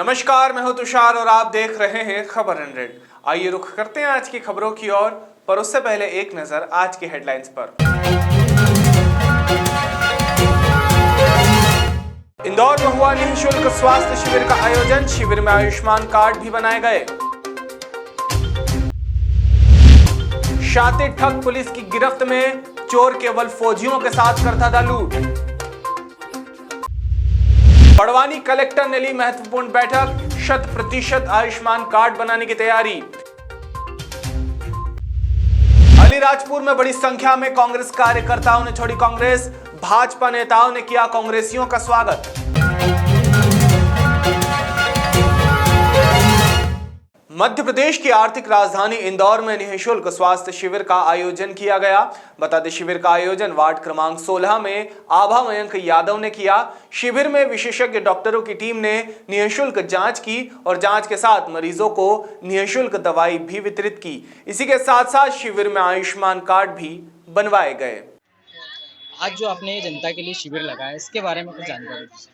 नमस्कार, मैं हूं तुषार और आप देख रहे हैं खबर 100। आइए रुख करते हैं आज की खबरों की ओर, पर उससे पहले एक नजर आज की हेडलाइंस पर। इंदौर में हुआ निःशुल्क स्वास्थ्य शिविर का आयोजन, शिविर में आयुष्मान कार्ड भी बनाए गए। शातिर ठग पुलिस की गिरफ्त में, चोर केवल फौजियों के साथ करता था लूट। बड़वानी कलेक्टर ने ली महत्वपूर्ण बैठक, 100% आयुष्मान कार्ड बनाने की तैयारी। अलीराजपुर में बड़ी संख्या में कांग्रेस कार्यकर्ताओं ने छोड़ी कांग्रेस, भाजपा नेताओं ने किया कांग्रेसियों का स्वागत। मध्य प्रदेश की आर्थिक राजधानी इंदौर में निःशुल्क स्वास्थ्य शिविर का आयोजन किया गया। बता दें, शिविर का आयोजन वार्ड क्रमांक 16 में आभा मयंक यादव ने किया। शिविर में विशेषज्ञ डॉक्टरों की टीम ने निःशुल्क जांच की और जांच के साथ मरीजों को निःशुल्क दवाई भी वितरित की। इसी के साथ साथ शिविर में आयुष्मान कार्ड भी बनवाए गए। आज जो आपने जनता के लिए शिविर लगाया, इसके बारे में कुछ जानकारी दीजिए।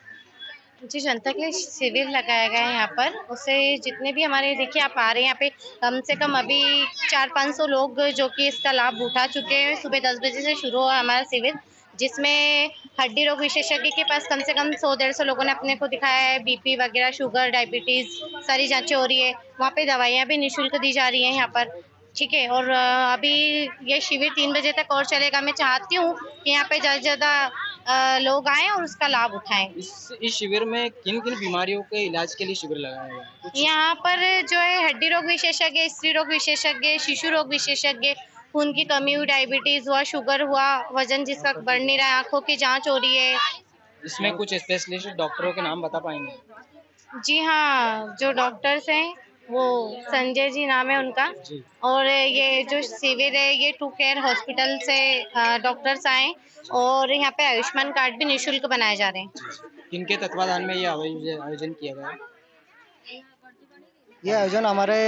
जी, जनता के लिए शिविर लगाया गया है यहाँ पर। उससे जितने भी हमारे, देखिए आप आ रहे हैं यहाँ पे, कम से कम अभी 400-500 लोग जो कि इसका लाभ उठा चुके हैं। सुबह 10 बजे से शुरू हुआ हमारा शिविर, जिसमें हड्डी रोग विशेषज्ञ के पास कम से कम 100-150 लोगों ने अपने को दिखाया है। बीपी वगैरह, शुगर, डायबिटीज़ सारी जांचें हो रही है। वहाँ पे दवाइयाँ भी निःशुल्क दी जा रही हैं यहाँ पर, ठीक है। और अभी ये शिविर 3 बजे तक और चलेगा। मैं चाहती हूँ कि यहाँ पे ज़्यादा से ज़्यादा लोग आएँ और उसका लाभ उठाएं। इस शिविर में किन किन बीमारियों के इलाज के लिए शिविर लगाया गया है? यहाँ पर जो है हड्डी रोग विशेषज्ञ, स्त्री रोग विशेषज्ञ, शिशु रोग विशेषज्ञ, खून की कमी हुई, डायबिटीज हुआ, शुगर हुआ, वजन जिसका बढ़ नहीं रहा है, आंखों की जांच हो रही है। इसमें कुछ स्पेशलिस्ट डॉक्टरों के नाम बता पाएंगे? जी हाँ, जो डॉक्टर्स हैं वो संजय जी नाम है उनका। और ये जो शिविर है ये टू केयर हॉस्पिटल से डॉक्टर्स आए और यहाँ पे आयुष्मान कार्ड भी निःशुल्क बनाए जा रहे हैं। किनके तत्वाधान में ये आयोजन किया गया है? ये आयोजन हमारे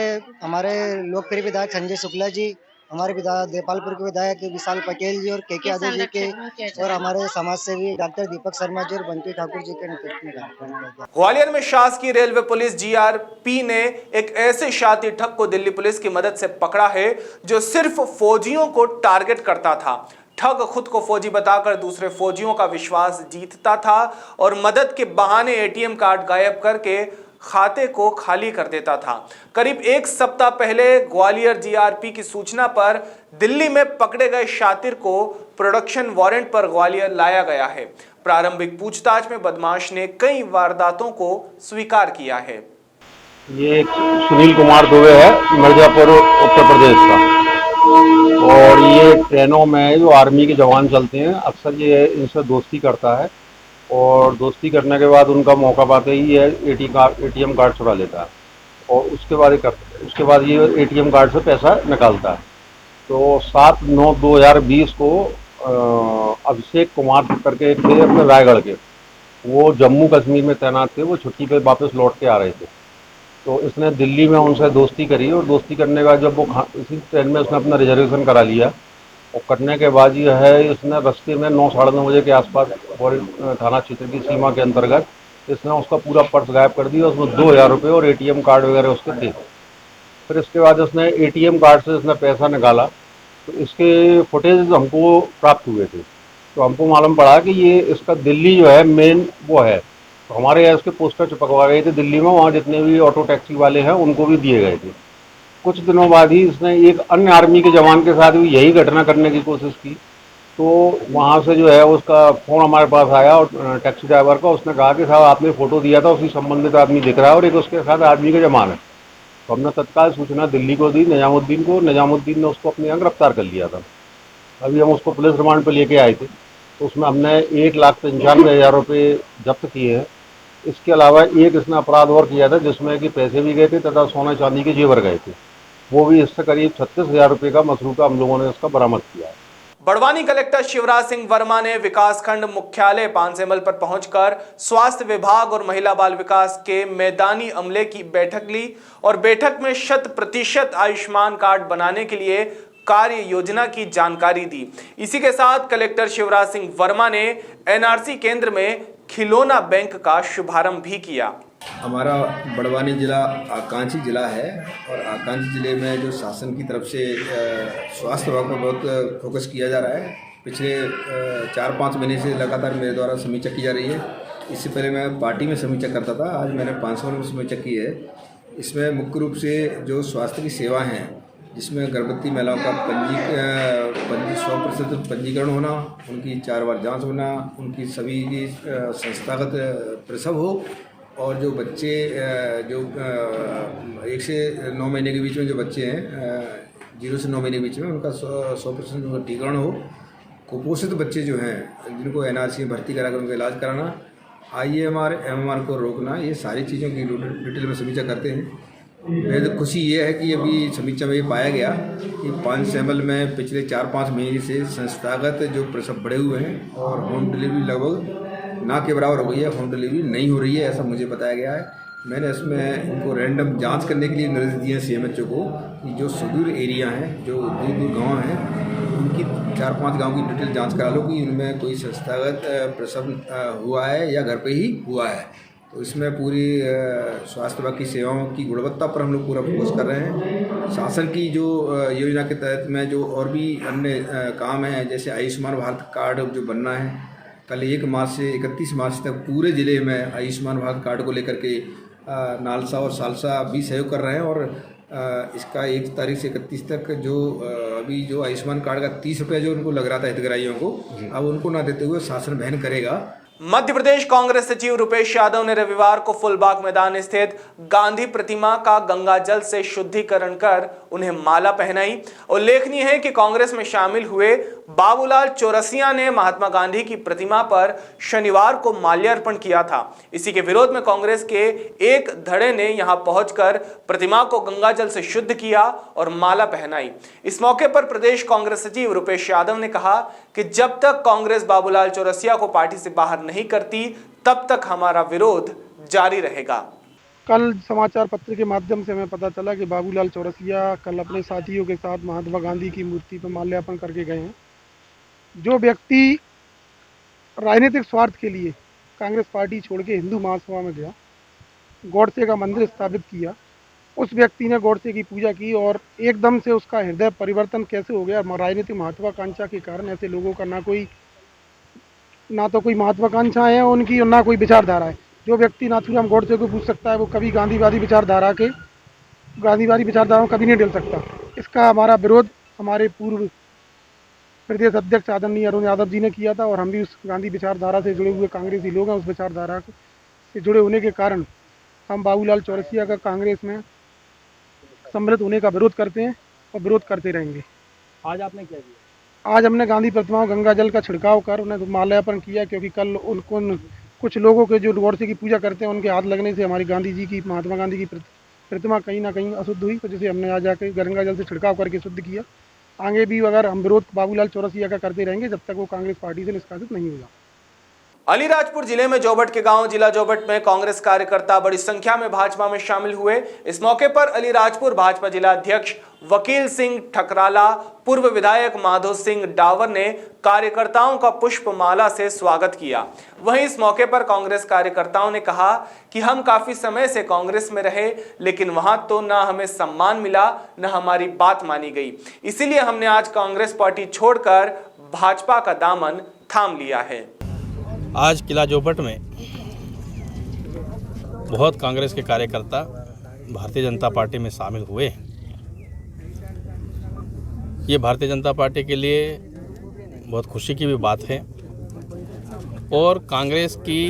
हमारे लोकप्रिय विधायक संजय शुक्ला जी, हमारे विधायक देपालपुर के विधायक विशाल पटेल जी और के यादव जी के, और हमारे समाज सेवी डॉक्टर दीपक शर्मा जी और बंटी ठाकुर जी के नेतृत्व में। ग्वालियर में शासकीय रेलवे पुलिस जीआरपी ने एक ऐसे शातिर ठग को दिल्ली पुलिस की मदद से पकड़ा है जो सिर्फ फौजियों को टारगेट करता था। ठग खुद को फौजी बताकर दूसरे फौजियों का विश्वास जीतता था और मदद के बहाने एटीएम कार्ड गायब करके खाते को खाली कर देता था। करीब एक सप्ताह पहले ग्वालियर जीआरपी की सूचना पर दिल्ली में पकड़े गए शातिर को प्रोडक्शन वारंट पर ग्वालियर लाया गया है। प्रारंभिक पूछताछ में बदमाश ने कई वारदातों को स्वीकार किया है। ये सुनील कुमार दुबे है, मिर्जापुर उत्तर प्रदेश का, और ये ट्रेनों में जो आर्मी के जवान चलते हैं अक्सर ये इनसे दोस्ती करता है और दोस्ती करने के बाद उनका मौका पाते ही ये एटीएम कार्ड छुड़ा लेता है और उसके बाद ये एटीएम कार्ड से पैसा निकालता है। तो 7/9/2020 को अभिषेक कुमार करके थे अपने रायगढ़ के, वो जम्मू कश्मीर में तैनात थे, वो छुट्टी पे वापस लौट के आ रहे थे। तो इसने दिल्ली में उनसे दोस्ती करी और दोस्ती करने के बाद जब वो इसी ट्रेन में उसने अपना रिजर्वेशन करा लिया और करने के बाद ये है इसने रास्ते में 9-9:30 बजे के आसपास थाना क्षेत्र की सीमा के अंतर्गत इसने उसका पूरा पर्स गायब कर दिया। उसमें 2,000 रुपये और एटीएम कार्ड वगैरह उसके थे। फिर इसके बाद उसने एटीएम कार्ड से इसने पैसा निकाला, तो इसके फुटेज हमको प्राप्त हुए थे। तो हमको मालूम पड़ा कि ये इसका दिल्ली जो है मेन वो है, तो हमारे यहाँ इसके पोस्टर चिपकवा गए थे दिल्ली में, वहाँ जितने भी ऑटो टैक्सी वाले हैं उनको भी दिए गए थे। कुछ दिनों बाद ही इसने एक अन्य आर्मी के जवान के साथ भी यही घटना करने की कोशिश की। तो वहाँ से जो है उसका फ़ोन हमारे पास आया और टैक्सी ड्राइवर का, उसने कहा कि साहब आपने फ़ोटो दिया था, उसी संबंधित आदमी दिख रहा है और एक उसके साथ आदमी का जमान है। तो हमने तत्काल सूचना दिल्ली को दी, निजामुद्दीन को। निजामुद्दीन ने उसको अपने यहाँ गिरफ्तार कर लिया था। अभी हम उसको पुलिस रिमांड पर लेके आए थे, तो उसमें हमने 1,95,000 रुपये जब्त किए हैं। इसके अलावा एक इसने अपराध और किया था जिसमें कि पैसे भी गए थे तथा सोना चांदी के जेवर गए थे, वो भी इससे करीब 36,000 रुपये का मसरूका हम लोगों ने इसका बरामद किया है। बड़वानी कलेक्टर शिवराज सिंह वर्मा ने विकासखंड मुख्यालय पांसेमल पर पहुंचकर स्वास्थ्य विभाग और महिला बाल विकास के मैदानी अमले की बैठक ली और बैठक में 100% आयुष्मान कार्ड बनाने के लिए कार्य योजना की जानकारी दी। इसी के साथ कलेक्टर शिवराज सिंह वर्मा ने एनआरसी केंद्र में खिलौना बैंक का शुभारंभ भी किया। हमारा बड़वानी ज़िला आकांक्षी ज़िला है और आकांक्षी ज़िले में जो शासन की तरफ से स्वास्थ्य विभाग पर बहुत फोकस किया जा रहा है। पिछले 4-5 महीने से लगातार मेरे द्वारा समीक्षा की जा रही है। इससे पहले मैं पार्टी में समीक्षा करता था, आज मैंने 500 में समीक्षा की है। इसमें मुख्य रूप से जो स्वास्थ्य की सेवा हैं, जिसमें गर्भवती महिलाओं का 100% पंजीकरण होना, उनकी 4 बार जाँच होना, उनकी सभी की संस्थागत प्रसव हो, और जो बच्चे जो 1 से 9 महीने के बीच में जो बच्चे हैं 0 से 9 महीने के बीच में उनका 100% उनका टीकाकरण हो। कुपोषित बच्चे जो हैं जिनको एनआरसी में भर्ती कराकर उनका इलाज कराना, IMR MMR को रोकना, ये सारी चीज़ों की डिटेल में समीक्षा करते हैं। बेहद खुशी ये है कि अभी समीक्षा में ये पाया गया कि 5 सैंपल में पिछले 4-5 महीने से संस्थागत जो प्रसव बढ़े हुए हैं और होम डिलीवरी लगभग ना के बराबर हो गई है, होम डिलीवरी नहीं हो रही है, ऐसा मुझे बताया गया है। मैंने इसमें इनको रैंडम जांच करने के लिए निर्देश दिए हैं CMHO को कि जो सुदूर एरिया हैं, जो दूर गांव हैं, उनकी 4-5 गांव की डिटेल जांच करा लो कि उनमें कोई संस्थागत प्रसव हुआ है या घर पे ही हुआ है। तो इसमें पूरी स्वास्थ्य विभाग की सेवाओं की गुणवत्ता पर हम लोग पूरा फोकस कर रहे हैं। शासन की जो योजना के तहत में जो और भी अन्य काम हैं, जैसे आयुष्मान भारत कार्ड जो बनना है, कल 1 मार्च से 31 मार्च तक पूरे ज़िले में आयुष्मान भारत कार्ड को लेकर के नालसा और सालसा भी सहयोग कर रहे हैं। और इसका 1 तारीख से 31 तक जो अभी जो आयुष्मान कार्ड का 30 रुपये जो उनको लग रहा था हितग्राहियों को, अब उनको ना देते हुए शासन वहन करेगा। मध्य प्रदेश कांग्रेस सचिव रुपेश यादव ने रविवार को फुलबाग मैदान स्थित गांधी प्रतिमा का गंगा जल से शुद्धिकरण कर उन्हें माला पहनाई। उल्लेखनीय है कि कांग्रेस में शामिल हुए बाबूलाल चौरसिया ने महात्मा गांधी की प्रतिमा पर शनिवार को माल्यार्पण किया था। इसी के विरोध में कांग्रेस के एक धड़े ने यहां पहुंचकर प्रतिमा को गंगा जल से शुद्ध किया और माला पहनाई। इस मौके पर प्रदेश कांग्रेस सचिव रुपेश यादव ने कहा कि जब तक कांग्रेस बाबूलाल चौरसिया को पार्टी से बाहर नहीं करती, तब तक हमारा विरोध जारी रहेगा। कल समाचार पत्र के माध्यम से हमें पता चला कि बाबूलाल चौरसिया कल अपने साथियों के साथ महात्मा गांधी की मूर्ति पर माल्यार्पण करके गए हैं। जो व्यक्ति राजनीतिक स्वार्थ के लिए कांग्रेस पार्टी छोड़ के हिंदू महासभा में गया, गॉडसे का मंदिर स्थापित किया, उस व्यक्ति ने गॉडसे की पूजा की और एकदम से उसका हृदय परिवर्तन कैसे हो गया। राजनीतिक महत्वाकांक्षा के कारण ऐसे लोगों का ना तो कोई महत्वाकांक्षा है उनकी और ना कोई विचारधारा है। जो व्यक्ति नाथूराम गॉडसे को पूछ सकता है, वो कभी गांधीवादी विचारधाराओं कभी नहीं डल सकता। इसका हमारा विरोध हमारे पूर्व प्रदेश अध्यक्ष आदरणीय अरुण यादव जी ने किया था और हम भी उस गांधी विचारधारा से जुड़े हुए कांग्रेसी लोग हैं। उस विचारधारा से जुड़े होने के कारण हम बाबूलाल चौरसिया का कांग्रेस में सम्मिलित होने का विरोध करते हैं और विरोध करते रहेंगे। आज आपने क्या किया? आज हमने गांधी प्रतिमाओं गंगा जल का छिड़काव कर उन्हें माल्यार्पण किया, क्योंकि कल उनको कुछ लोगों के जो गॉडसे की पूजा करते हैं उनके हाथ लगने से हमारी गांधी जी की, महात्मा गांधी की प्रतिमा कहीं ना कहीं अशुद्ध हुई, तो जिसे हमने आज जाकर गंगा जल से छिड़काव करके शुद्ध किया। आगे भी अगर हम विरोध बाबूलाल चौरसिया का करते रहेंगे जब तक वो कांग्रेस पार्टी से निष्कासित नहीं होगा। अलीराजपुर जिले में जोबट के गांव जिला जोबट में कांग्रेस कार्यकर्ता बड़ी संख्या में भाजपा में शामिल हुए। इस मौके पर अलीराजपुर भाजपा जिला अध्यक्ष वकील सिंह ठकराला, पूर्व विधायक माधो सिंह डावर ने कार्यकर्ताओं का पुष्पमाला से स्वागत किया। वहीं इस मौके पर कांग्रेस कार्यकर्ताओं ने कहा कि हम काफी समय से कांग्रेस में रहे, लेकिन वहां तो ना हमें सम्मान मिला, न हमारी बात मानी गई। इसीलिए हमने आज कांग्रेस पार्टी छोड़कर भाजपा का दामन थाम लिया है। आज किला जोबट में बहुत कांग्रेस के कार्यकर्ता भारतीय जनता पार्टी में शामिल हुए हैं। ये भारतीय जनता पार्टी के लिए बहुत खुशी की भी बात है और कांग्रेस की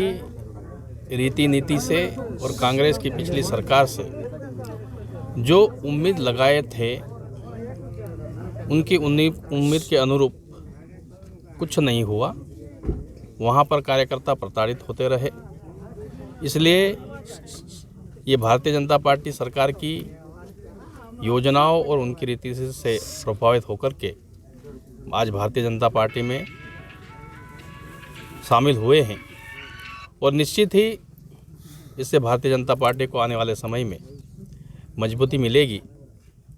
रीति नीति से और कांग्रेस की पिछली सरकार से जो उम्मीद लगाए थे उनकी उम्मीद के अनुरूप कुछ नहीं हुआ। वहाँ पर कार्यकर्ता प्रताड़ित होते रहे। इसलिए ये भारतीय जनता पार्टी सरकार की योजनाओं और उनकी रीति से प्रभावित होकर के आज भारतीय जनता पार्टी में शामिल हुए हैं और निश्चित ही इससे भारतीय जनता पार्टी को आने वाले समय में मजबूती मिलेगी।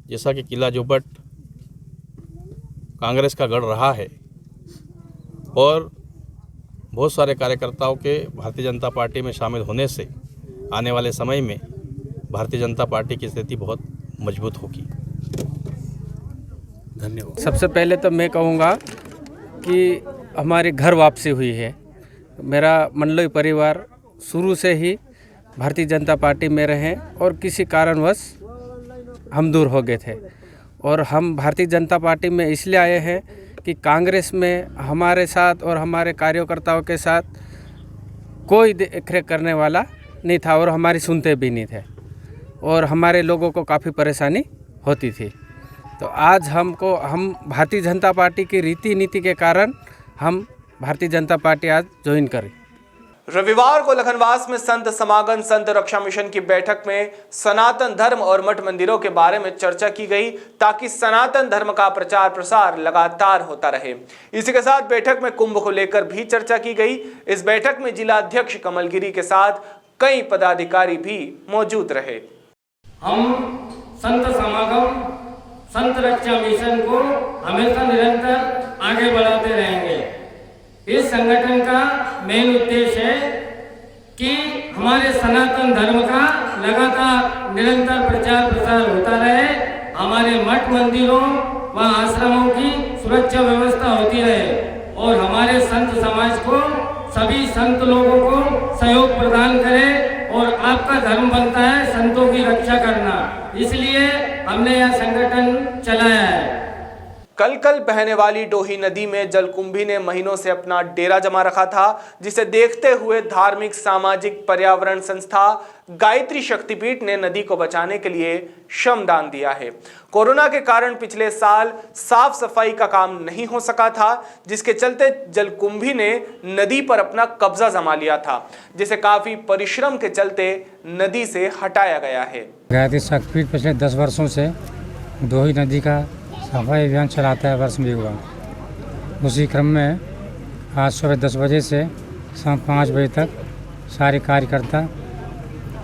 जैसा कि किला जोबट कांग्रेस का गढ़ रहा है और बहुत सारे कार्यकर्ताओं के भारतीय जनता पार्टी में शामिल होने से आने वाले समय में भारतीय जनता पार्टी की स्थिति बहुत मजबूत होगी। धन्यवाद। सबसे पहले तो मैं कहूँगा कि हमारी घर वापसी हुई है। मेरा मंडली परिवार शुरू से ही भारतीय जनता पार्टी में रहे और किसी कारणवश हम दूर हो गए थे और हम भारतीय जनता पार्टी में इसलिए आए हैं कि कांग्रेस में हमारे साथ और हमारे कार्यकर्ताओं के साथ कोई देखरेख करने वाला नहीं था और हमारी सुनते भी नहीं थे और हमारे लोगों को काफ़ी परेशानी होती थी। तो आज हम भारतीय जनता पार्टी की रीति नीति के कारण हम भारतीय जनता पार्टी आज ज्वाइन करें। रविवार को लखनवास में संत समागम संत रक्षा मिशन की बैठक में सनातन धर्म और मठ मंदिरों के बारे में चर्चा की गई ताकि सनातन धर्म का प्रचार प्रसार लगातार होता रहे। इसी के साथ बैठक में कुंभ को लेकर भी चर्चा की गई। इस बैठक में जिला अध्यक्ष कमलगिरी के साथ कई पदाधिकारी भी मौजूद रहे। हम संत समागम संत रक्षा मिशन को हमेशा निरंतर आगे बढ़ाते रहेंगे। इस संगठन का मेन उद्देश्य है कि हमारे सनातन धर्म का लगातार निरंतर प्रचार प्रसार होता रहे, हमारे मठ मंदिरों व आश्रमों की सुरक्षा व्यवस्था होती रहे और हमारे संत समाज को सभी संत लोगों को सहयोग प्रदान करें और आपका धर्म बनता है संतों की रक्षा करना, इसलिए हमने यह संगठन चलाया है। कल बहने वाली डोही नदी में जलकुंभी ने महीनों से अपना डेरा जमा रखा था, जिसे देखते हुए धार्मिक सामाजिक पर्यावरण संस्था गायत्री शक्तिपीठ ने नदी को बचाने के लिए श्रमदान दिया है। कोरोना के कारण पिछले साल साफ सफाई का काम नहीं हो सका था, जिसके चलते जलकुंभी ने नदी पर अपना कब्जा जमा लिया था, जिसे काफी परिश्रम के चलते नदी से हटाया गया है। गायत्री शक्तिपीठ पिछले 10 वर्षों से डोही नदी का सफाई अभियान चलाता है वर्ष में एक बार। उसी क्रम में आज सुबह 10 बजे से शाम 5 बजे तक सारे कार्यकर्ता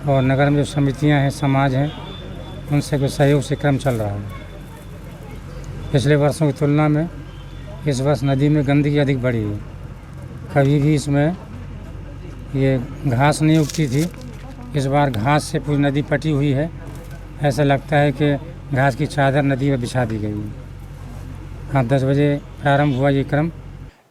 और नगर में जो समितियां हैं, समाज हैं, उनसे कुछ सहयोग से क्रम चल रहा है। पिछले वर्षों की तुलना में इस वर्ष नदी में गंदगी अधिक बढ़ी है। कभी भी इसमें ये घास नहीं उगती थी, इस बार घास से पूरी नदी पटी हुई है। ऐसा लगता है कि घास की चादर नदी में बिछा दी गई है। हाँ, 10 बजे प्रारंभ हुआ ये क्रम।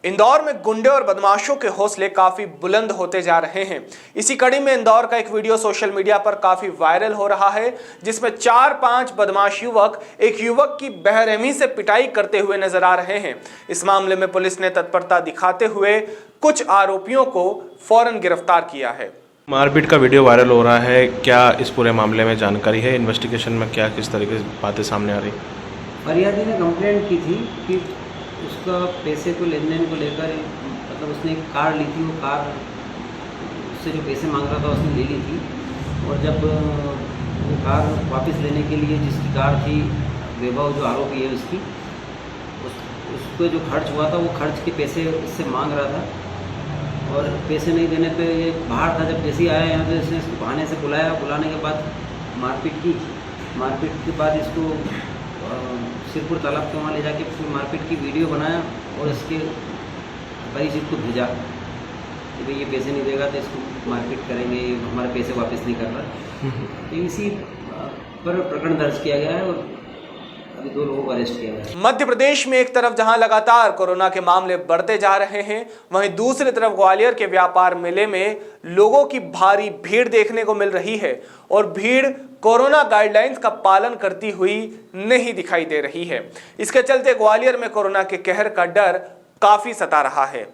इंदौर में गुंडे और बदमाशों के हौसले काफी बुलंद होते जा रहे हैं। इसी कड़ी में इंदौर का एक वीडियो सोशल मीडिया पर काफी वायरल हो रहा है, जिसमें 4-5 बदमाश युवक एक युवक की बेरहमी से पिटाई करते हुए नजर आ रहे हैं। इस मामले में पुलिस ने तत्परता दिखाते हुए कुछ आरोपियों को फौरन गिरफ्तार किया है। मारपीट का वीडियो वायरल हो रहा है, क्या इस पूरे मामले में जानकारी है? इन्वेस्टिगेशन में क्या किस तरीके से बातें सामने आ रही? फरियादी ने कंप्लेंट की थी कि उसका पैसे को लेन देन को लेकर, मतलब उसने एक कार ली थी, वो कार उससे जो पैसे मांग रहा था उसने ले ली थी, और जब वो कार वापस लेने के लिए जिसकी कार थी, वैभव जो आरोपी है उसकी, उसको जो खर्च हुआ था वो खर्च के पैसे उससे मांग रहा था और पैसे नहीं देने पे ये बाहर था। जब जैसे ही आया यहाँ पे इसने इसको बहाने से बुलाया, बुलाने के बाद मारपीट की। मारपीट के बाद इसको सिरपुर तालाब के वहाँ ले जाके फिर मारपीट की वीडियो बनाया और इसके परिचित को भेजा कि भाई ये पैसे नहीं देगा तो इसको मारपीट करेंगे, हमारे पैसे वापस नहीं कर रहा। तो इसी पर प्रकरण दर्ज किया गया है और अभी 2 लोगों को अरेस्ट किया गया है। मध्य प्रदेश में एक तरफ जहां लगातार कोरोना के मामले बढ़ते जा रहे हैं, वहीं दूसरी तरफ ग्वालियर के व्यापार मेले में लोगों की भारी भीड़ देखने को मिल रही है और भीड़ कोरोना गाइडलाइंस का पालन करती हुई नहीं दिखाई दे रही है। इसके चलते ग्वालियर में कोरोना के कहर का डर काफी सता रहा है।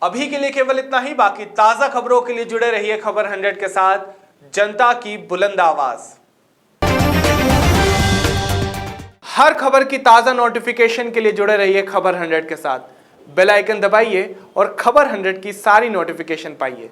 अभी के लिए केवल इतना ही। बाकी ताजा खबरों के लिए जुड़े रहिए खबर 100 के साथ, जनता की बुलंद आवाज। हर खबर की ताजा नोटिफिकेशन के लिए जुड़े रहिए खबर 100 के साथ। बेल आइकन दबाइए और खबर 100 की सारी नोटिफिकेशन पाइए।